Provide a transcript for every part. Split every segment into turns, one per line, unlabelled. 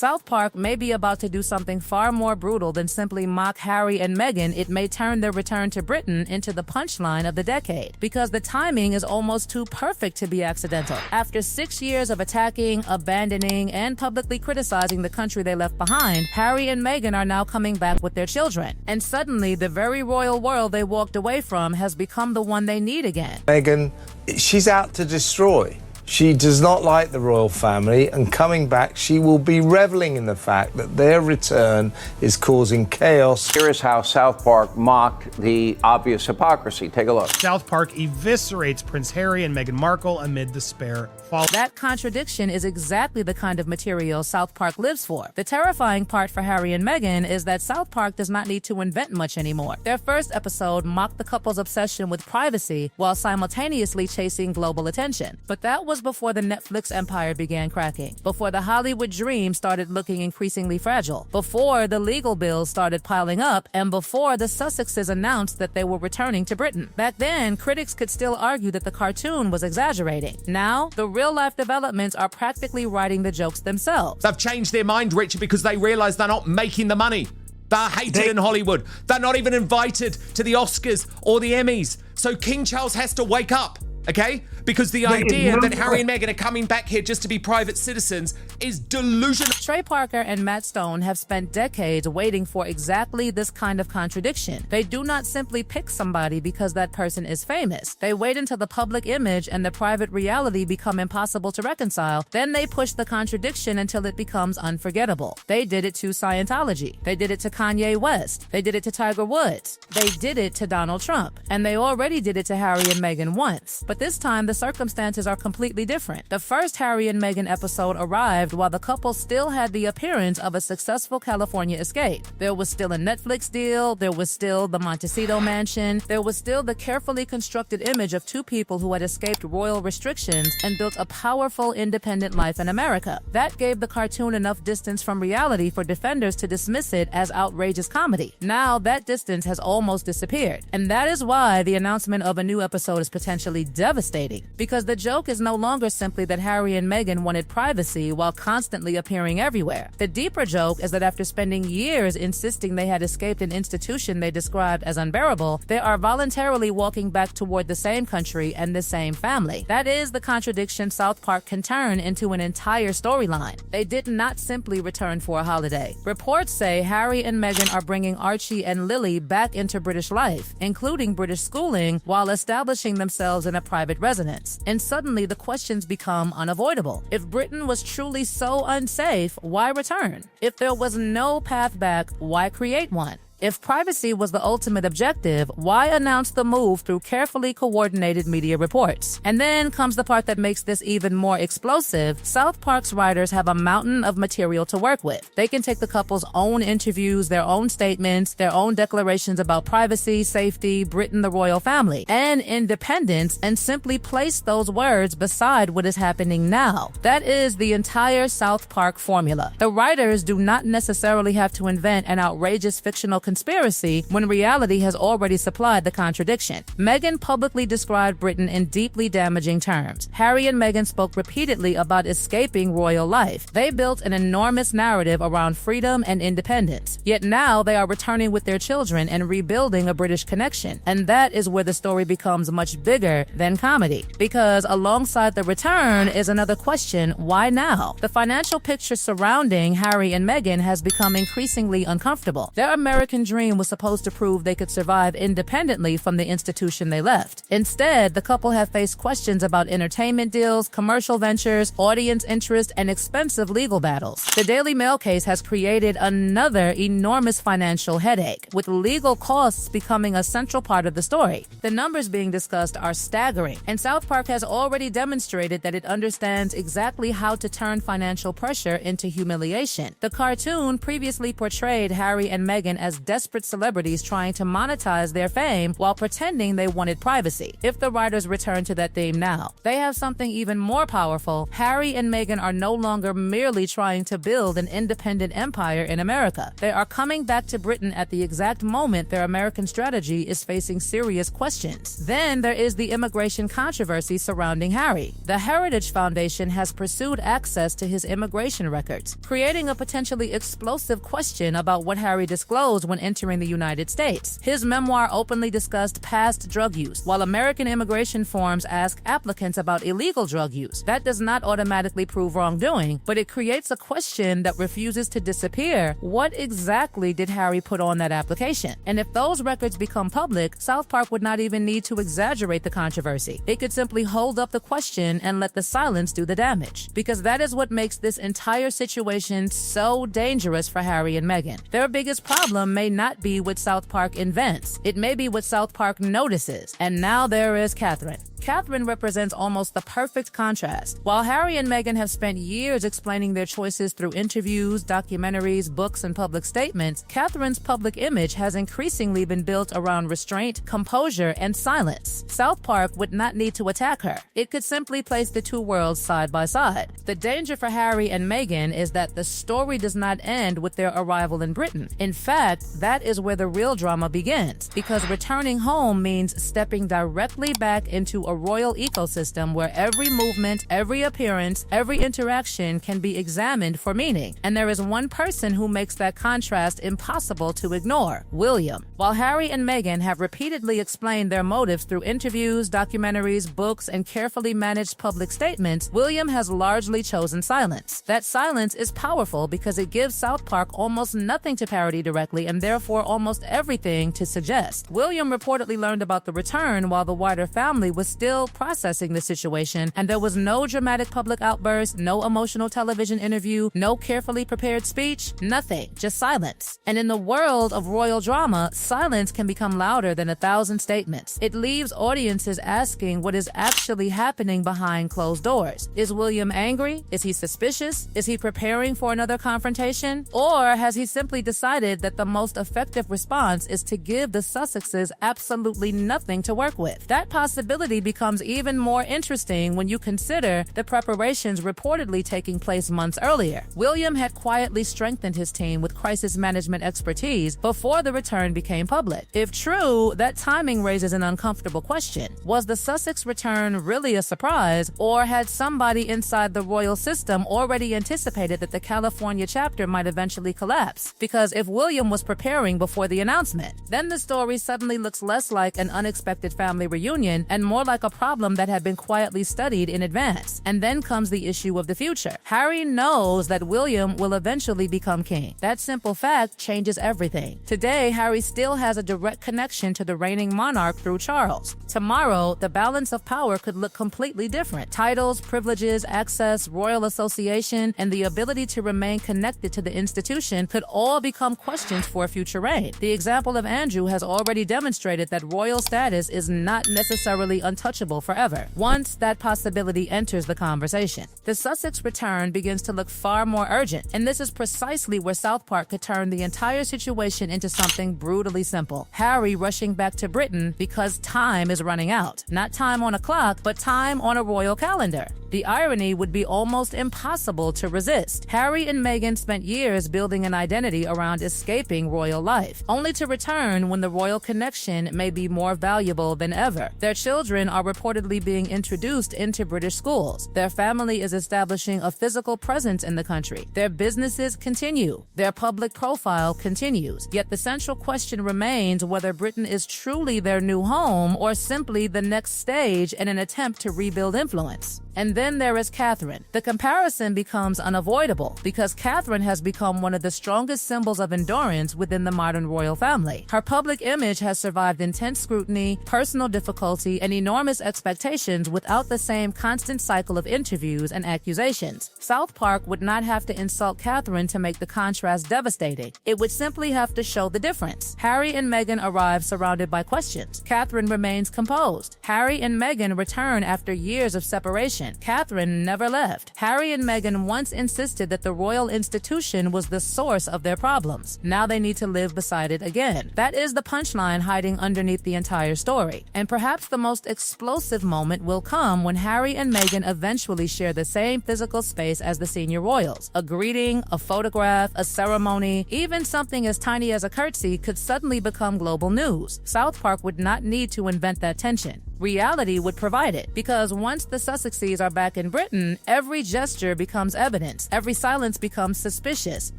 South Park may be about to do something far more brutal than simply mock Harry and Meghan. It may turn their return to Britain into the punchline of the decade, because the timing is almost too perfect to be accidental. After 6 years of attacking, abandoning, and publicly criticizing the country they left behind, Harry and Meghan are now coming back with their children. And suddenly, the very royal world they walked away from has become the one they need again.
Meghan, she's out to destroy. She does not like the royal family, and coming back, she will be reveling in the fact that their return is causing chaos.
Here is how South Park mocked the obvious hypocrisy. Take a look.
South Park eviscerates Prince Harry and Meghan Markle amid despair.
That contradiction is exactly the kind of material South Park lives for. The terrifying part for Harry and Meghan is that South Park does not need to invent much anymore. Their first episode mocked the couple's obsession with privacy while simultaneously chasing global attention. But that was before the Netflix empire began cracking, before the Hollywood dream started looking increasingly fragile, before the legal bills started piling up, and before the Sussexes announced that they were returning to Britain. Back then, critics could still argue that the cartoon was exaggerating. Now, the real-life developments are practically writing the jokes themselves.
They've changed their mind, Richard, because they realize they're not making the money. They're hated in Hollywood. They're not even invited to the Oscars or the Emmys. So King Charles has to wake up, okay? Because the idea that Harry and Meghan are coming back here just to be private citizens is delusional.
Trey Parker and Matt Stone have spent decades waiting for exactly this kind of contradiction. They do not simply pick somebody because that person is famous. They wait until the public image and the private reality become impossible to reconcile. Then they push the contradiction until it becomes unforgettable. They did it to Scientology. They did it to Kanye West. They did it to Tiger Woods. They did it to Donald Trump. And they already did it to Harry and Meghan once. But this time, the circumstances are completely different. The first Harry and Meghan episode arrived while the couple still had the appearance of a successful California escape. There was still a Netflix deal, there was still the Montecito mansion, there was still the carefully constructed image of two people who had escaped royal restrictions and built a powerful, independent life in America. That gave the cartoon enough distance from reality for defenders to dismiss it as outrageous comedy. Now, that distance has almost disappeared. And that is why the announcement of a new episode is potentially devastating. Because the joke is no longer simply that Harry and Meghan wanted privacy while constantly appearing everywhere. The deeper joke is that after spending years insisting they had escaped an institution they described as unbearable, they are voluntarily walking back toward the same country and the same family. That is the contradiction South Park can turn into an entire storyline. They did not simply return for a holiday. Reports say Harry and Meghan are bringing Archie and Lily back into British life, including British schooling, while establishing themselves in a private residence. And suddenly the questions become unavoidable. If Britain was truly so unsafe, why return? If there was no path back, why create one? If privacy was the ultimate objective, why announce the move through carefully coordinated media reports? And then comes the part that makes this even more explosive. South Park's writers have a mountain of material to work with. They can take the couple's own interviews, their own statements, their own declarations about privacy, safety, Britain, the royal family, and independence, and simply place those words beside what is happening now. That is the entire South Park formula. The writers do not necessarily have to invent an outrageous fictional conspiracy when reality has already supplied the contradiction. Meghan publicly described Britain in deeply damaging terms. Harry and Meghan spoke repeatedly about escaping royal life. They built an enormous narrative around freedom and independence. Yet now they are returning with their children and rebuilding a British connection. And that is where the story becomes much bigger than comedy. Because alongside the return is another question: why now? The financial picture surrounding Harry and Meghan has become increasingly uncomfortable. Their American dream was supposed to prove they could survive independently from the institution they left. Instead, the couple have faced questions about entertainment deals, commercial ventures, audience interest, and expensive legal battles. The Daily Mail case has created another enormous financial headache, with legal costs becoming a central part of the story. The numbers being discussed are staggering, and South Park has already demonstrated that it understands exactly how to turn financial pressure into humiliation. The cartoon previously portrayed Harry and Meghan as desperate celebrities trying to monetize their fame while pretending they wanted privacy. If the writers return to that theme now, they have something even more powerful. Harry and Meghan are no longer merely trying to build an independent empire in America. They are coming back to Britain at the exact moment their American strategy is facing serious questions. Then there is the immigration controversy surrounding Harry. The Heritage Foundation has pursued access to his immigration records, creating a potentially explosive question about what Harry disclosed when entering the United States. His memoir openly discussed past drug use, while American immigration forms ask applicants about illegal drug use. That does not automatically prove wrongdoing, but it creates a question that refuses to disappear. What exactly did Harry put on that application? And if those records become public, South Park would not even need to exaggerate the controversy. It could simply hold up the question and let the silence do the damage. Because that is what makes this entire situation so dangerous for Harry and Meghan. Their biggest problem may not be what South Park invents. It may be what South Park notices. And now there is Catherine. Catherine represents almost the perfect contrast. While Harry and Meghan have spent years explaining their choices through interviews, documentaries, books, and public statements, Catherine's public image has increasingly been built around restraint, composure, and silence. South Park would not need to attack her. It could simply place the two worlds side by side. The danger for Harry and Meghan is that the story does not end with their arrival in Britain. In fact, that is where the real drama begins, because returning home means stepping directly back into a royal ecosystem where every movement, every appearance, every interaction can be examined for meaning. And there is one person who makes that contrast impossible to ignore: William. While Harry and Meghan have repeatedly explained their motives through interviews, documentaries, books, and carefully managed public statements, William has largely chosen silence. That silence is powerful because it gives South Park almost nothing to parody directly and therefore almost everything to suggest. William reportedly learned about the return while the wider family was still processing the situation, and there was no dramatic public outburst, no emotional television interview, no carefully prepared speech, nothing, just silence. And in the world of royal drama, silence can become louder than 1,000 statements. It leaves audiences asking what is actually happening behind closed doors. Is William angry? Is he suspicious? Is he preparing for another confrontation? Or has he simply decided that the most effective response is to give the Sussexes absolutely nothing to work with? That possibility becomes even more interesting when you consider the preparations reportedly taking place months earlier. William had quietly strengthened his team with crisis management expertise before the return became public. If true, that timing raises an uncomfortable question. Was the Sussex return really a surprise, or had somebody inside the royal system already anticipated that the California chapter might eventually collapse? Because if William was preparing before the announcement, then the story suddenly looks less like an unexpected family reunion and more like a problem that had been quietly studied in advance. And then comes the issue of the future. Harry knows that William will eventually become king. That simple fact changes everything. Today, Harry still has a direct connection to the reigning monarch through Charles. Tomorrow, the balance of power could look completely different. Titles, privileges, access, royal association, and the ability to remain connected to the institution could all become questions for a future reign. The example of Andrew has already demonstrated that royal status is not necessarily untouchable forever, once that possibility enters the conversation. The Sussex return begins to look far more urgent, and this is precisely where South Park could turn the entire situation into something brutally simple. Harry rushing back to Britain because time is running out. Not time on a clock, but time on a royal calendar. The irony would be almost impossible to resist. Harry and Meghan spent years building an identity around escaping royal life, only to return when the royal connection may be more valuable than ever. Their children are reportedly being introduced into British schools. Their family is establishing a physical presence in the country. Their businesses continue. Their public profile continues. Yet the central question remains whether Britain is truly their new home or simply the next stage in an attempt to rebuild influence. And then there is Catherine. The comparison becomes unavoidable because Catherine has become one of the strongest symbols of endurance within the modern royal family. Her public image has survived intense scrutiny, personal difficulty, and enormous expectations without the same constant cycle of interviews and accusations. South Park would not have to insult Catherine to make the contrast devastating. It would simply have to show the difference. Harry and Meghan arrive surrounded by questions. Catherine remains composed. Harry and Meghan return after years of separation tradition. Catherine never left. Harry and Meghan once insisted that the royal institution was the source of their problems. Now they need to live beside it again. That is the punchline hiding underneath the entire story. And perhaps the most explosive moment will come when Harry and Meghan eventually share the same physical space as the senior royals. A greeting, a photograph, a ceremony, even something as tiny as a curtsy could suddenly become global news. South Park would not need to invent that tension. Reality would provide it, because once the Sussexes are back in Britain, every gesture becomes evidence, every silence becomes suspicious,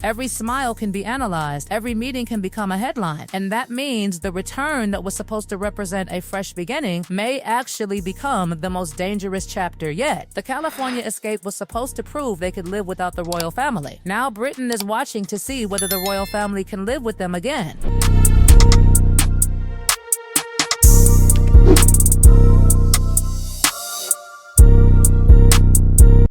every smile can be analyzed, every meeting can become a headline, and that means the return that was supposed to represent a fresh beginning may actually become the most dangerous chapter yet. The California escape was supposed to prove they could live without the royal family. Now Britain is watching to see whether the royal family can live with them again.